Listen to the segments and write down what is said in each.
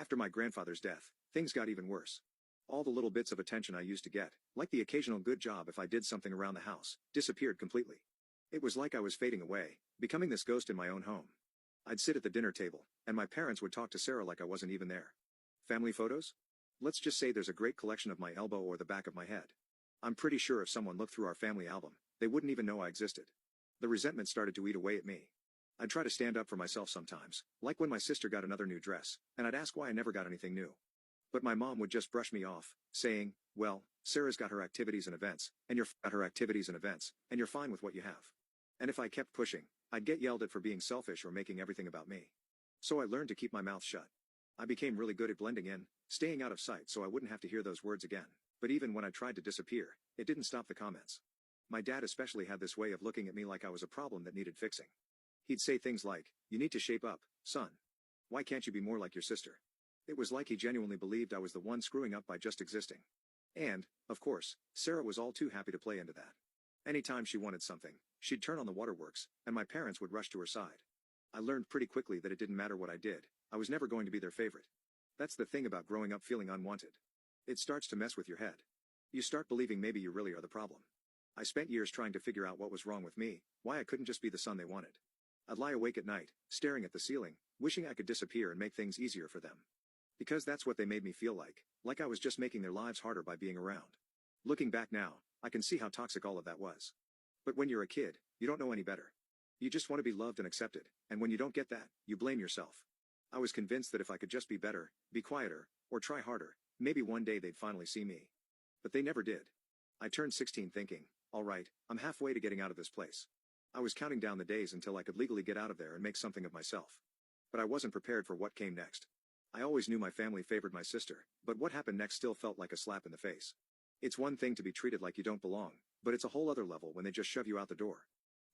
After my grandfather's death, things got even worse. All the little bits of attention I used to get, like the occasional good job if I did something around the house, disappeared completely. It was like I was fading away, becoming this ghost in my own home. I'd sit at the dinner table, and my parents would talk to Sarah like I wasn't even there. Family photos? Let's just say there's a great collection of my elbow or the back of my head. I'm pretty sure if someone looked through our family album, they wouldn't even know I existed. The resentment started to eat away at me. I'd try to stand up for myself sometimes, like when my sister got another new dress, and I'd ask why I never got anything new. But my mom would just brush me off, saying, well, Sarah's got her activities and events, and you're fine with what you have. And if I kept pushing, I'd get yelled at for being selfish or making everything about me. So I learned to keep my mouth shut. I became really good at blending in, staying out of sight so I wouldn't have to hear those words again. But even when I tried to disappear, it didn't stop the comments. My dad especially had this way of looking at me like I was a problem that needed fixing. He'd say things like, you need to shape up, son. Why can't you be more like your sister? It was like he genuinely believed I was the one screwing up by just existing. And, of course, Sarah was all too happy to play into that. Anytime she wanted something, she'd turn on the waterworks, and my parents would rush to her side. I learned pretty quickly that it didn't matter what I did, I was never going to be their favorite. That's the thing about growing up feeling unwanted. It starts to mess with your head. You start believing maybe you really are the problem. I spent years trying to figure out what was wrong with me, why I couldn't just be the son they wanted. I'd lie awake at night, staring at the ceiling, wishing I could disappear and make things easier for them. Because that's what they made me feel like I was just making their lives harder by being around. Looking back now, I can see how toxic all of that was. But when you're a kid, you don't know any better. You just want to be loved and accepted, and when you don't get that, you blame yourself. I was convinced that if I could just be better, be quieter, or try harder, maybe one day they'd finally see me. But they never did. I turned 16 thinking, alright, I'm halfway to getting out of this place. I was counting down the days until I could legally get out of there and make something of myself. But I wasn't prepared for what came next. I always knew my family favored my sister, but what happened next still felt like a slap in the face. It's one thing to be treated like you don't belong, but it's a whole other level when they just shove you out the door.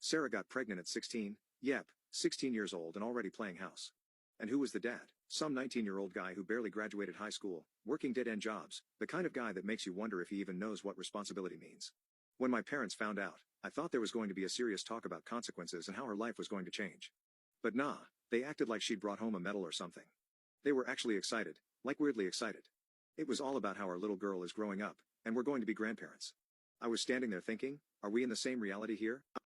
Sarah got pregnant at 16, yep, 16 years old and already playing house. And who was the dad? Some 19-year-old guy who barely graduated high school, working dead-end jobs, the kind of guy that makes you wonder if he even knows what responsibility means. When my parents found out, I thought there was going to be a serious talk about consequences and how her life was going to change. But nah, they acted like she'd brought home a medal or something. They were actually excited, like weirdly excited. It was all about how our little girl is growing up, and we're going to be grandparents. I was standing there thinking, are we in the same reality here?